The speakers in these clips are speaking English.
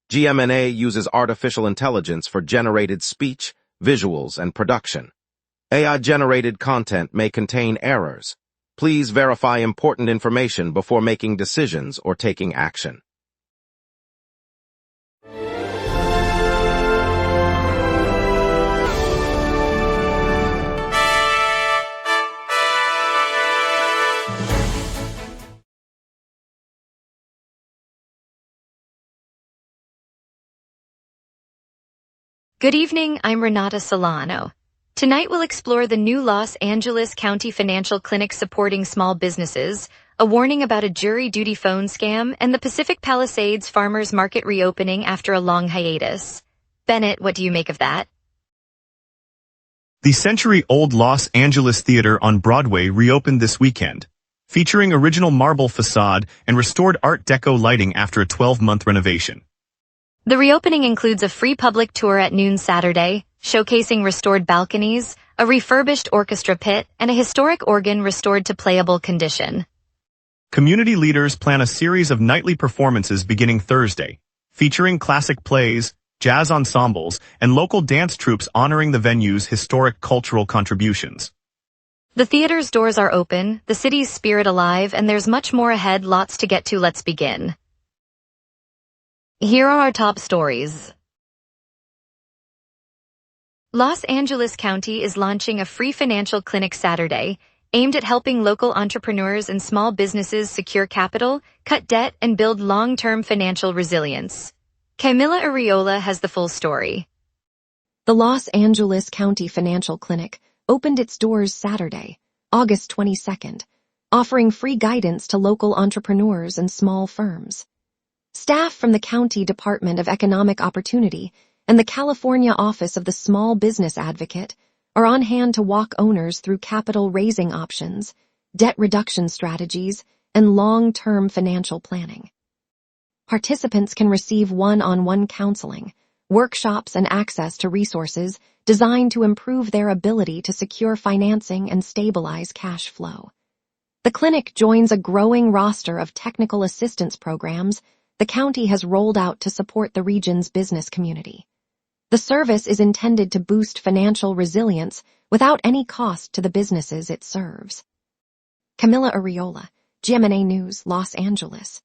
gmna uses artificial intelligence for generated speech, visuals, and production. AI-generated content may contain errors. Please verify important information before making decisions or taking action. Good evening, I'm Renata Solano. Tonight we'll explore the new Los Angeles County Financial Clinic supporting small businesses, a warning about a jury duty phone scam, and the Pacific Palisades Farmers Market reopening after a long hiatus. Bennett, what do you make of that? The century-old Los Angeles Theater on Broadway reopened this weekend, featuring original marble facade and restored Art Deco lighting after a 12-month renovation. The reopening includes a free public tour at noon Saturday, showcasing restored balconies, a refurbished orchestra pit, and a historic organ restored to playable condition. Community leaders plan a series of nightly performances beginning Thursday, featuring classic plays, jazz ensembles, and local dance troupes honoring the venue's historic cultural contributions. The theater's doors are open, the city's spirit alive, and there's much more ahead, lots to get to. Let's begin. Here are our top stories. Los Angeles County is launching a free financial clinic Saturday, aimed at helping local entrepreneurs and small businesses secure capital, cut debt, and build long-term financial resilience. Camila Arriola has the full story. The Los Angeles County Financial Clinic opened its doors Saturday, August 22nd, offering free guidance to local entrepreneurs and small firms. Staff from the County Department of Economic Opportunity and the California Office of the Small Business Advocate are on hand to walk owners through capital raising options, debt reduction strategies, and long-term financial planning. Participants can receive one-on-one counseling, workshops, and access to resources designed to improve their ability to secure financing and stabilize cash flow. The clinic joins a growing roster of technical assistance programs the county has rolled out to support the region's business community. The service is intended to boost financial resilience without any cost to the businesses it serves. Camila Arriola, GMNA News, Los Angeles.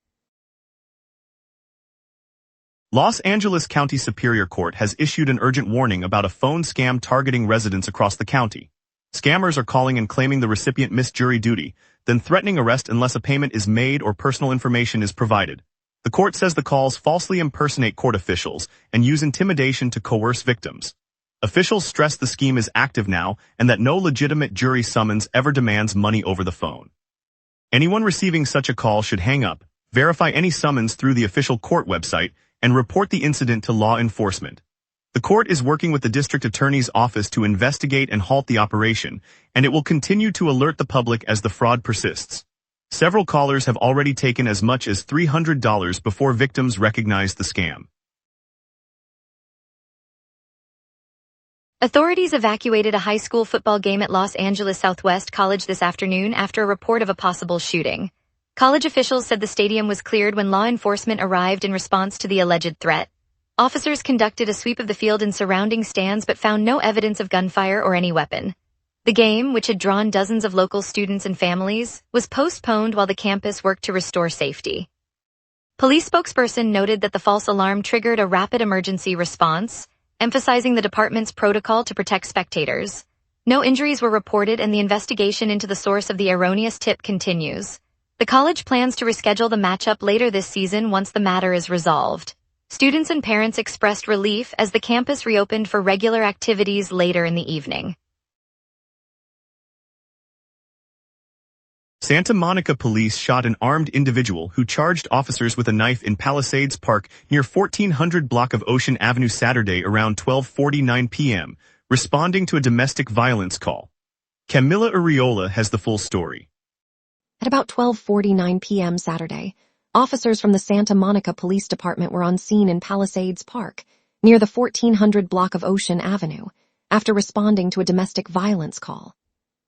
Los Angeles County Superior Court has issued an urgent warning about a phone scam targeting residents across the county. Scammers are calling and claiming the recipient missed jury duty, then threatening arrest unless a payment is made or personal information is provided. The court says the calls falsely impersonate court officials and use intimidation to coerce victims. Officials stress the scheme is active now and that no legitimate jury summons ever demands money over the phone. Anyone receiving such a call should hang up, verify any summons through the official court website, and report the incident to law enforcement. The court is working with the district attorney's office to investigate and halt the operation, and it will continue to alert the public as the fraud persists. Several callers have already taken as much as $300 before victims recognize the scam. Authorities evacuated a high school football game at Los Angeles Southwest College this afternoon after a report of a possible shooting. College officials said the stadium was cleared when law enforcement arrived in response to the alleged threat. Officers conducted a sweep of the field and surrounding stands but found no evidence of gunfire or any weapon. The game, which had drawn dozens of local students and families, was postponed while the campus worked to restore safety. Police spokesperson noted that the false alarm triggered a rapid emergency response, emphasizing the department's protocol to protect spectators. No injuries were reported and the investigation into the source of the erroneous tip continues. The college plans to reschedule the matchup later this season once the matter is resolved. Students and parents expressed relief as the campus reopened for regular activities later in the evening. Santa Monica police shot an armed individual who charged officers with a knife in Palisades Park near 1400 block of Ocean Avenue Saturday around 12:49 p.m., responding to a domestic violence call. Camila Arriola has the full story. At about 12:49 p.m. Saturday, officers from the Santa Monica Police Department were on scene in Palisades Park, near the 1400 block of Ocean Avenue, after responding to a domestic violence call.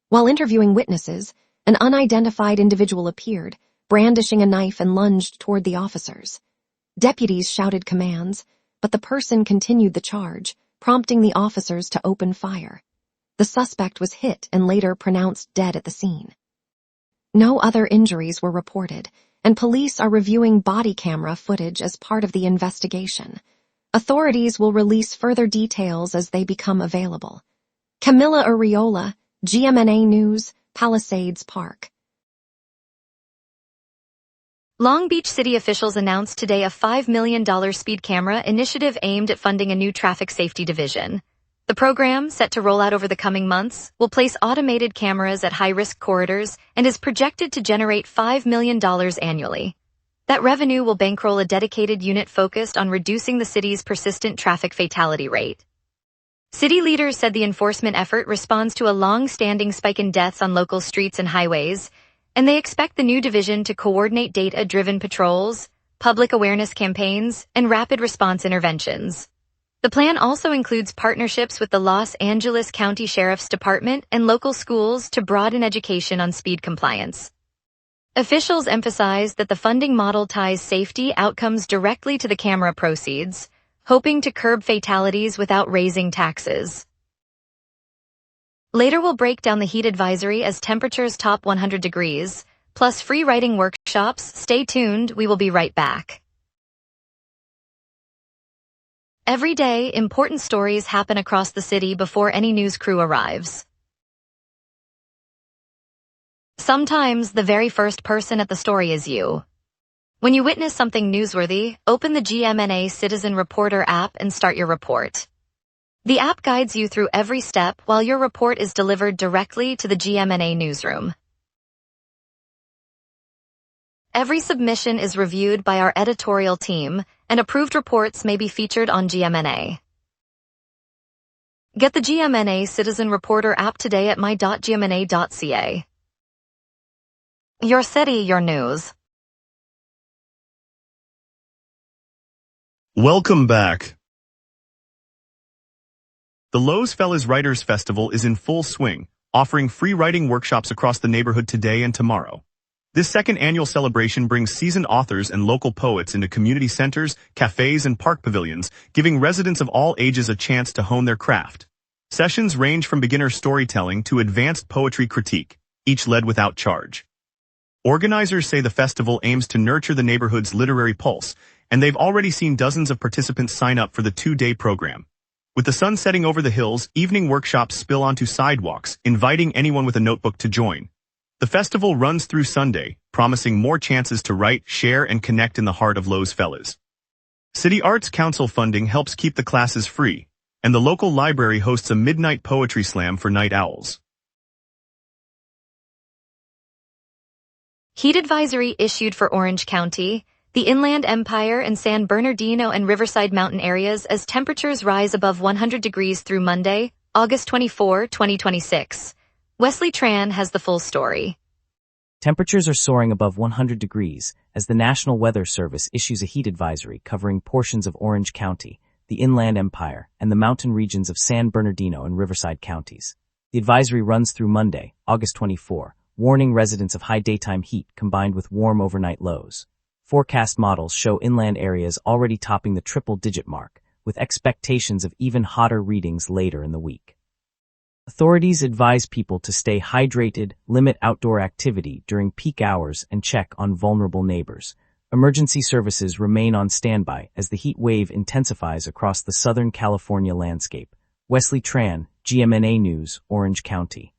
While interviewing witnesses, an unidentified individual appeared, brandishing a knife and lunged toward the officers. Deputies shouted commands, but the person continued the charge, prompting the officers to open fire. The suspect was hit and later pronounced dead at the scene. No other injuries were reported, and police are reviewing body camera footage as part of the investigation. Authorities will release further details as they become available. Camilla Uriola, GMNA News, Palisades Park. Long Beach City officials announced today a $5 million speed camera initiative aimed at funding a new traffic safety division. The program, set to roll out over the coming months, will place automated cameras at high-risk corridors and is projected to generate $5 million annually. That revenue will bankroll a dedicated unit focused on reducing the city's persistent traffic fatality rate. City leaders said the enforcement effort responds to a long-standing spike in deaths on local streets and highways, and they expect the new division to coordinate data-driven patrols, public awareness campaigns, and rapid response interventions. The plan also includes partnerships with the Los Angeles County Sheriff's Department and local schools to broaden education on speed compliance. Officials emphasized that the funding model ties safety outcomes directly to the camera proceeds, hoping to curb fatalities without raising taxes. Later we'll break down the heat advisory as temperatures top 100 degrees, plus free writing workshops. Stay tuned, we will be right back. Every day, important stories happen across the city before any news crew arrives. Sometimes the very first person at the story is you. When you witness something newsworthy, open the GMNA Citizen Reporter app and start your report. The app guides you through every step while your report is delivered directly to the GMNA newsroom. Every submission is reviewed by our editorial team, and approved reports may be featured on GMNA. Get the GMNA Citizen Reporter app today at my.gmna.ca. Your city, your news. Welcome back. The Los Feliz Writers Festival is in full swing, offering free writing workshops across the neighborhood today and tomorrow. This second annual celebration brings seasoned authors and local poets into community centers, cafes, and park pavilions, giving residents of all ages a chance to hone their craft. Sessions range from beginner storytelling to advanced poetry critique, each led without charge. Organizers say the festival aims to nurture the neighborhood's literary pulse, and they've already seen dozens of participants sign up for the two-day program. With the sun setting over the hills, evening workshops spill onto sidewalks, inviting anyone with a notebook to join. The festival runs through Sunday, promising more chances to write, share, and connect in the heart of Los Feliz. City Arts Council funding helps keep the classes free, and the local library hosts a midnight poetry slam for night owls. Heat advisory issued for Orange County, the Inland Empire and San Bernardino and Riverside mountain areas as temperatures rise above 100 degrees through Monday, August 24, 2026. Wesley Tran has the full story. Temperatures are soaring above 100 degrees as the National Weather Service issues a heat advisory covering portions of Orange County, the Inland Empire, and the mountain regions of San Bernardino and Riverside counties. The advisory runs through Monday, August 24, warning residents of high daytime heat combined with warm overnight lows. Forecast models show inland areas already topping the triple-digit mark, with expectations of even hotter readings later in the week. Authorities advise people to stay hydrated, limit outdoor activity during peak hours, and check on vulnerable neighbors. Emergency services remain on standby as the heat wave intensifies across the Southern California landscape. Wesley Tran, GMNA News, Orange County.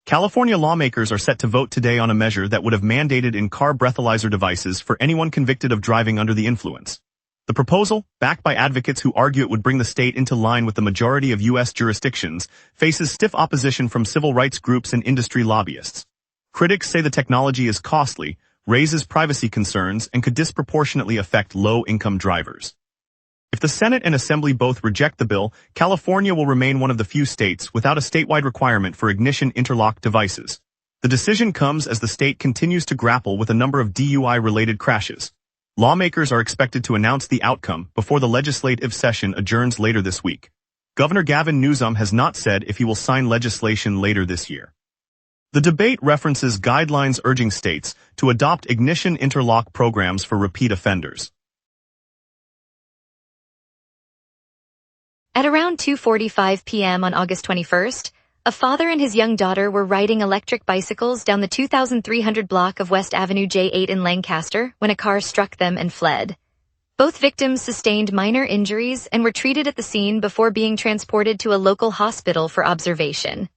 California lawmakers are set to vote today on a measure that would have mandated in-car breathalyzer devices for anyone convicted of driving under the influence. The proposal, backed by advocates who argue it would bring the state into line with the majority of U.S. jurisdictions, faces stiff opposition from civil rights groups and industry lobbyists. Critics say the technology is costly, raises privacy concerns, and could disproportionately affect low-income drivers. If the Senate and Assembly both reject the bill, California will remain one of the few states without a statewide requirement for ignition interlock devices. The decision comes as the state continues to grapple with a number of DUI-related crashes. Lawmakers are expected to announce the outcome before the legislative session adjourns later this week. Governor Gavin Newsom has not said if he will sign legislation later this year. The debate references guidelines urging states to adopt ignition interlock programs for repeat offenders. At around 2:45 p.m. on August 21st, a father and his young daughter were riding electric bicycles down the 2300 block of West Avenue J8 in Lancaster when a car struck them and fled. Both victims sustained minor injuries and were treated at the scene before being transported to a local hospital for observation.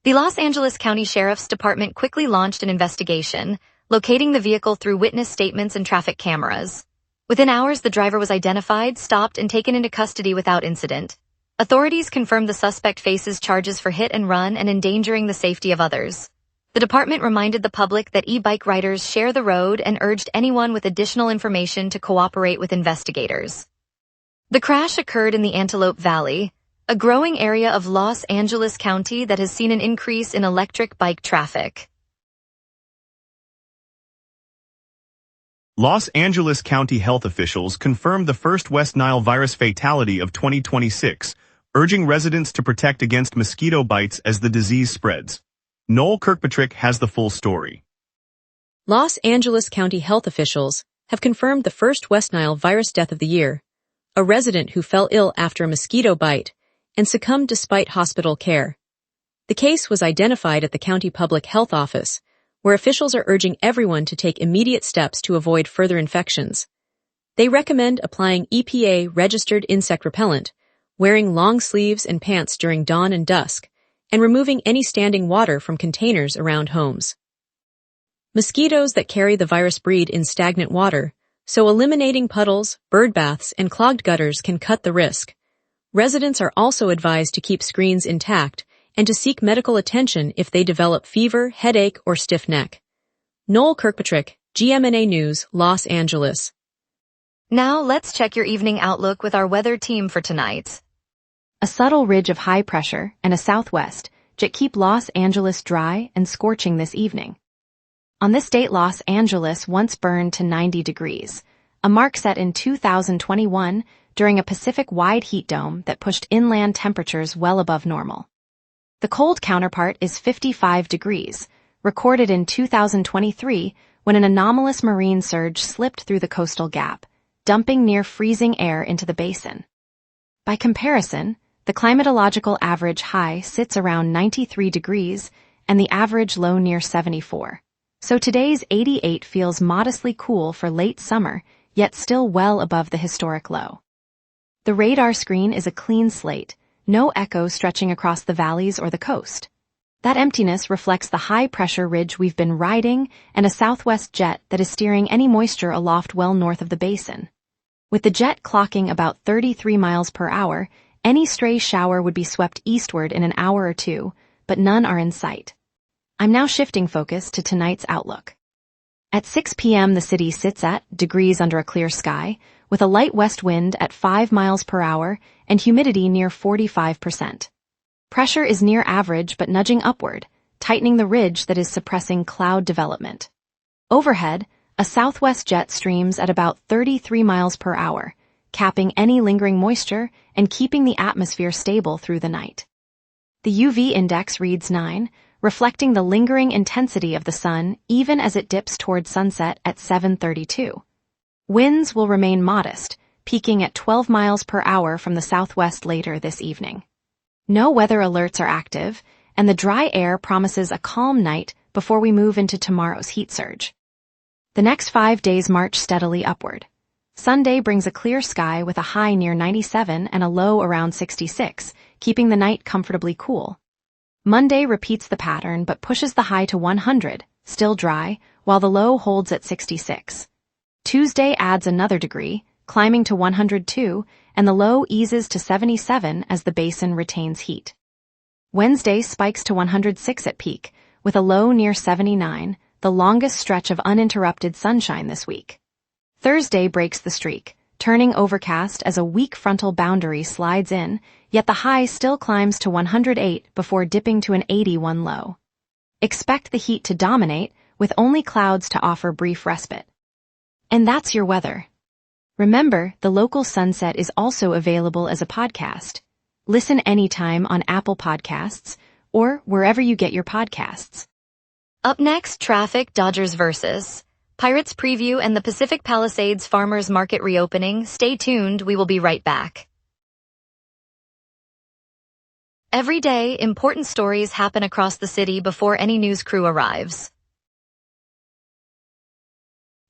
The Los Angeles County Sheriff's Department quickly launched an investigation, locating the vehicle through witness statements and traffic cameras. Within hours, the driver was identified, stopped, and taken into custody without incident. Authorities confirmed the suspect faces charges for hit and run and endangering the safety of others. The department reminded the public that e-bike riders share the road and urged anyone with additional information to cooperate with investigators. The crash occurred in the Antelope Valley, a growing area of Los Angeles County that has seen an increase in electric bike traffic. Los Angeles County health officials confirmed the first West Nile virus fatality of 2026, urging residents to protect against mosquito bites as the disease spreads. Noel Kirkpatrick has the full story. Los Angeles County health officials have confirmed the first West Nile virus death of the year, a resident who fell ill after a mosquito bite and succumbed despite hospital care. The case was identified at the County Public Health Office, where officials are urging everyone to take immediate steps to avoid further infections. They recommend applying EPA-registered insect repellent, wearing long sleeves and pants during dawn and dusk, and removing any standing water from containers around homes. Mosquitoes that carry the virus breed in stagnant water, so eliminating puddles, bird baths, and clogged gutters can cut the risk. Residents are also advised to keep screens intact and to seek medical attention if they develop fever, headache, or stiff neck. Noel Kirkpatrick, GMNA News, Los Angeles. Now let's check your evening outlook with our weather team for tonight. A subtle ridge of high pressure and a southwest jet keep Los Angeles dry and scorching this evening. On this date, Los Angeles once burned to 90 degrees, a mark set in 2021 during a Pacific-wide heat dome that pushed inland temperatures well above normal. The cold counterpart is 55 degrees, recorded in 2023 when an anomalous marine surge slipped through the coastal gap, dumping near freezing air into the basin. By comparison, the climatological average high sits around 93 degrees and the average low near 74. So today's 88 feels modestly cool for late summer, yet still well above the historic low. The radar screen is a clean slate, no echo stretching across the valleys or the coast. That emptiness reflects the high-pressure ridge we've been riding and a southwest jet that is steering any moisture aloft well north of the basin. With the jet clocking about 33 miles per hour, any stray shower would be swept eastward in an hour or two, but none are in sight. I'm now shifting focus to tonight's outlook. At 6 p.m. the city sits at degrees under a clear sky, with a light west wind at 5 miles per hour and humidity near 45%. Pressure is near average but nudging upward, tightening the ridge that is suppressing cloud development. Overhead, a southwest jet streams at about 33 miles per hour, capping any lingering moisture and keeping the atmosphere stable through the night. The UV index reads 9, reflecting the lingering intensity of the sun even as it dips toward sunset at 7:32. Winds will remain modest, peaking at 12 miles per hour from the southwest later this evening. No weather alerts are active, and the dry air promises a calm night before we move into tomorrow's heat surge. The next 5 days march steadily upward. Sunday brings a clear sky with a high near 97 and a low around 66, keeping the night comfortably cool. Monday repeats the pattern but pushes the high to 100, still dry, while the low holds at 66. Tuesday adds another degree, climbing to 102, and the low eases to 77 as the basin retains heat. Wednesday spikes to 106 at peak, with a low near 79, the longest stretch of uninterrupted sunshine this week. Thursday breaks the streak, turning overcast as a weak frontal boundary slides in, yet the high still climbs to 108 before dipping to an 81 low. Expect the heat to dominate, with only clouds to offer brief respite. And that's your weather. Remember, the local sunset is also available as a podcast. Listen anytime on Apple Podcasts or wherever you get your podcasts. Up next, traffic, Dodgers versus Pirates preview and the Pacific Palisades Farmers Market reopening. Stay tuned, we will be right back. Every day, important stories happen across the city before any news crew arrives.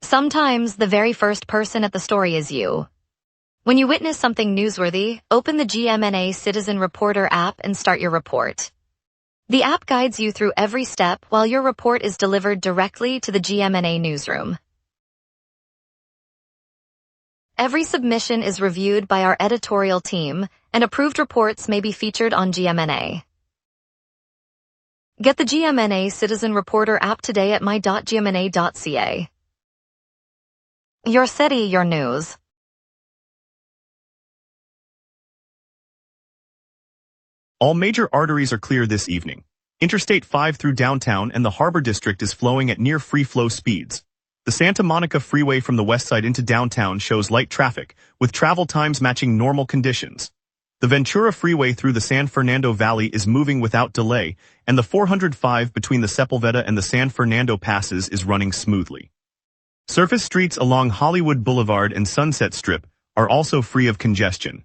Sometimes the very first person at the story is you. When you witness something newsworthy, open the GMNA Citizen Reporter app and start your report. The app guides you through every step while your report is delivered directly to the GMNA newsroom. Every submission is reviewed by our editorial team, and approved reports may be featured on GMNA. Get the GMNA Citizen Reporter app today at my.gmna.ca. Your city, your news. All major arteries are clear this evening. Interstate 5 through downtown and the Harbor District is flowing at near free-flow speeds. The Santa Monica Freeway from the west side into downtown shows light traffic, with travel times matching normal conditions. The Ventura Freeway through the San Fernando Valley is moving without delay, and the 405 between the Sepulveda and the San Fernando passes is running smoothly. Surface streets along Hollywood Boulevard and Sunset Strip are also free of congestion.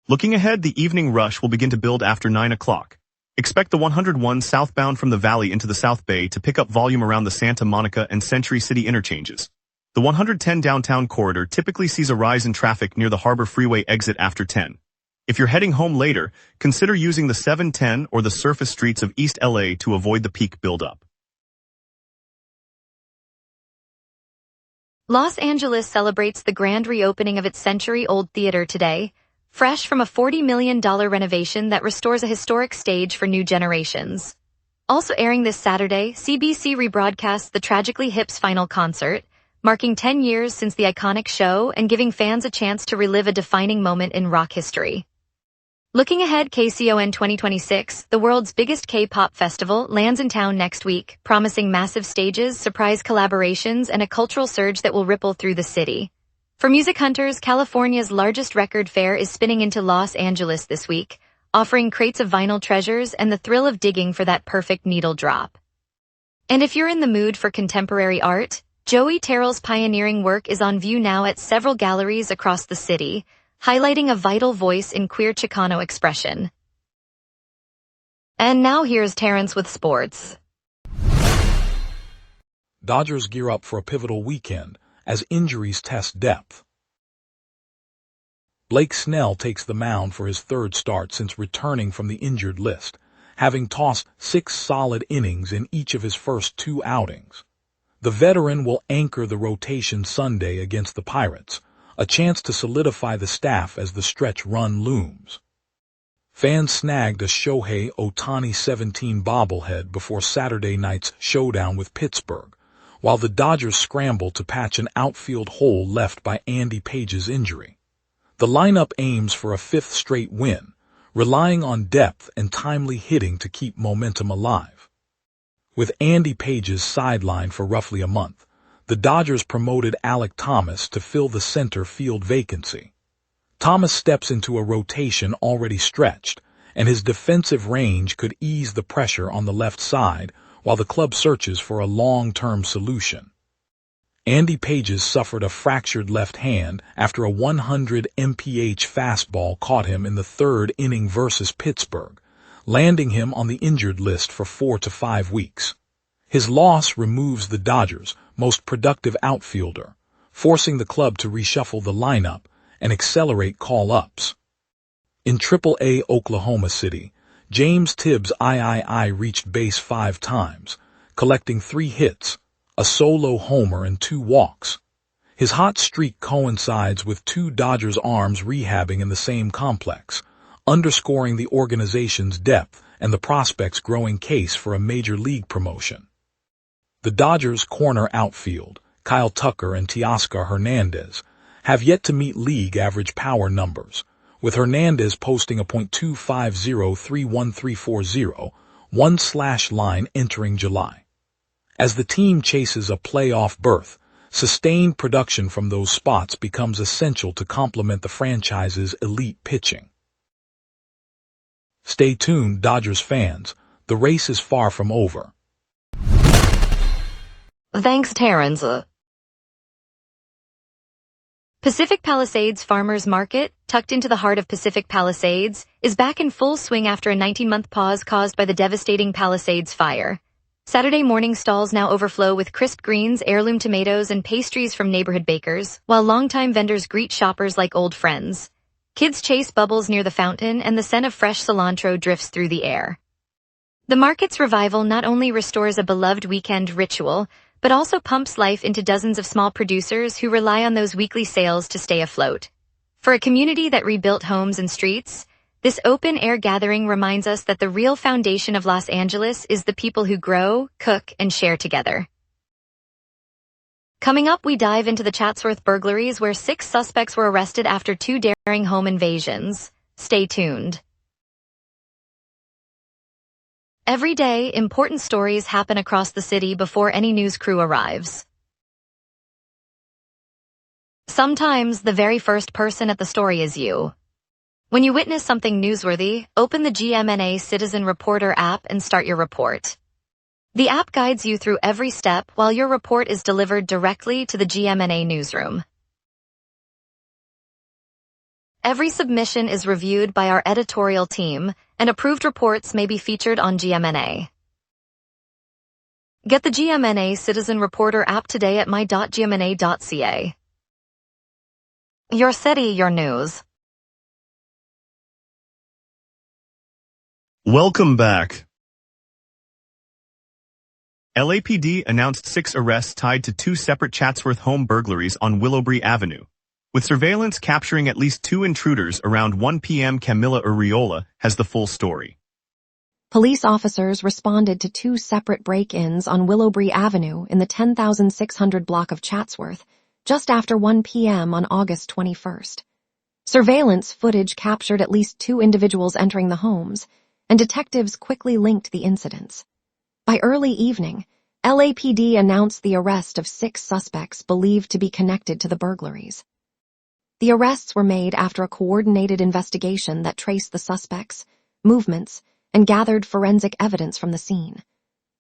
Looking ahead, the evening rush will begin to build after 9 o'clock. Expect the 101 southbound from the Valley into the South Bay to pick up volume around the Santa Monica and Century City interchanges. The 110 downtown corridor typically sees a rise in traffic near the Harbor Freeway exit after 10. If you're heading home later, consider using the 710 or the surface streets of East LA to avoid the peak buildup. Los Angeles celebrates the grand reopening of its century-old theater today, fresh from a $40 million renovation that restores a historic stage for new generations. Also airing this Saturday, CBC rebroadcasts the Tragically Hip's final concert, marking 10 years since the iconic show and giving fans a chance to relive a defining moment in rock history. Looking ahead, KCON 2026, the world's biggest K-pop festival, lands in town next week, promising massive stages, surprise collaborations, and a cultural surge that will ripple through the city. For music hunters, California's largest record fair is spinning into Los Angeles this week, offering crates of vinyl treasures and the thrill of digging for that perfect needle drop. And if you're in the mood for contemporary art, Joey Terrell's pioneering work is on view now at several galleries across the city, highlighting a vital voice in queer Chicano expression. And now here's Terrence with sports. Dodgers gear up for a pivotal weekend as injuries test depth. Blake Snell takes the mound for his third start since returning from the injured list, having tossed 6 solid innings in each of his first 2 outings. The veteran will anchor the rotation Sunday against the Pirates, a chance to solidify the staff as the stretch run looms. Fans snagged a Shohei Ohtani 17 bobblehead before Saturday night's showdown with Pittsburgh, while the Dodgers scramble to patch an outfield hole left by Andy Page's injury. The lineup aims for a 5th straight win, relying on depth and timely hitting to keep momentum alive. With Andy Page's sidelined for roughly a month, the Dodgers promoted Alek Thomas to fill the center field vacancy. Thomas steps into a rotation already stretched, and his defensive range could ease the pressure on the left side while the club searches for a long-term solution. Andy Pages suffered a fractured left hand after a 100 mph fastball caught him in the 3rd inning versus Pittsburgh, landing him on the injured list for 4 to 5 weeks. His loss removes the Dodgers' most productive outfielder, forcing the club to reshuffle the lineup and accelerate call-ups. In Triple-A Oklahoma City, James Tibbs III reached base 5 times, collecting 3 hits, a solo homer and 2 walks. His hot streak coincides with 2 Dodgers arms rehabbing in the same complex, underscoring the organization's depth and the prospects' growing case for a major league promotion. The Dodgers' corner outfield, Kyle Tucker and Teoscar Hernandez, have yet to meet league average power numbers, with Hernandez posting a .250-31340 1/line entering July. As the team chases a playoff berth, sustained production from those spots becomes essential to complement the franchise's elite pitching. Stay tuned, Dodgers fans. The The race is far from over. Thanks, Terrence. Pacific Palisades Farmers Market, tucked into the heart of Pacific Palisades, is back in full swing after a 19-month pause caused by the devastating Palisades fire. Saturday morning stalls now overflow with crisp greens, heirloom tomatoes, and pastries from neighborhood bakers, while longtime vendors greet shoppers like old friends. Kids chase bubbles near the fountain, and the scent of fresh cilantro drifts through the air. The market's revival not only restores a beloved weekend ritual, but also pumps life into dozens of small producers who rely on those weekly sales to stay afloat. For a community that rebuilt homes and streets, this open-air gathering reminds us that the real foundation of Los Angeles is the people who grow, cook, and share together. Coming up, we dive into the Chatsworth burglaries where 6 suspects were arrested after 2 daring home invasions. Stay tuned. Every day, important stories happen across the city before any news crew arrives. Sometimes the very first person at the story is you. When you witness something newsworthy, open the GMNA Citizen Reporter app and start your report. The app guides you through every step while your report is delivered directly to the GMNA newsroom. Every submission is reviewed by our editorial team, and approved reports may be featured on GMNA. Get the GMNA Citizen Reporter app today at my.gmna.ca. Your city, your news. Welcome back. LAPD announced 6 arrests tied to 2 separate Chatsworth home burglaries on Willowbury Avenue. With surveillance capturing at least 2 intruders around 1 p.m., Camila Uriola has the full story. Police officers responded to 2 separate break-ins on Willowbury Avenue in the 10,600 block of Chatsworth, just after 1 p.m. on August 21st. Surveillance footage captured at least 2 individuals entering the homes, and detectives quickly linked the incidents. By early evening, LAPD announced the arrest of 6 suspects believed to be connected to the burglaries. The arrests were made after a coordinated investigation that traced the suspects, movements, and gathered forensic evidence from the scene.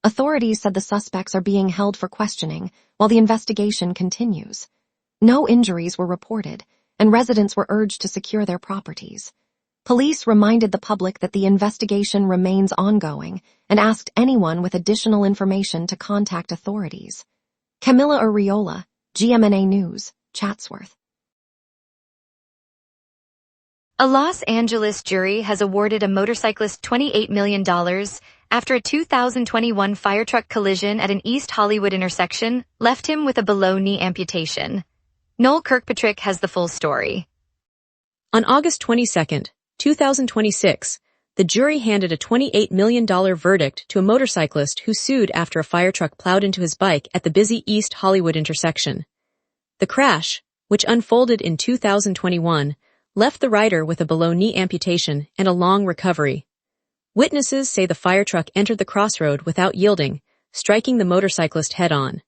Authorities said the suspects are being held for questioning while the investigation continues. No injuries were reported, and residents were urged to secure their properties. Police reminded the public that the investigation remains ongoing and asked anyone with additional information to contact authorities. Camila Uriola, GMNA News, Chatsworth. A Los Angeles jury has awarded a motorcyclist $28 million after a 2021 fire truck collision at an East Hollywood intersection left him with a below-knee amputation. Noel Kirkpatrick has the full story. On August 22, 2026, the jury handed a $28 million verdict to a motorcyclist who sued after a fire truck plowed into his bike at the busy East Hollywood intersection. The crash, which unfolded in 2021, left the rider with a below-knee amputation and a long recovery. Witnesses say the fire truck entered the crossroad without yielding, striking the motorcyclist head-on.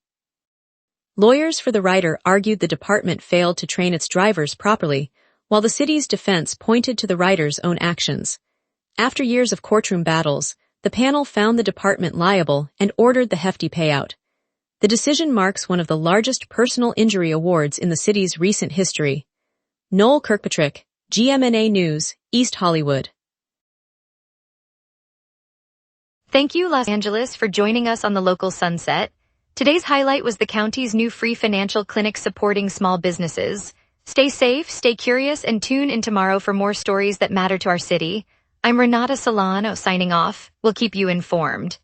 Lawyers for the rider argued the department failed to train its drivers properly, while the city's defense pointed to the rider's own actions. After years of courtroom battles, the panel found the department liable and ordered the hefty payout. The decision marks one of the largest personal injury awards in the city's recent history. Noel Kirkpatrick, GMNA News, East Hollywood. Thank you, Los Angeles, for joining us on the local sunset. Today's highlight was the county's new free financial clinic supporting small businesses. Stay safe, stay curious, and tune in tomorrow for more stories that matter to our city. I'm Renata Solano signing off. We'll keep you informed.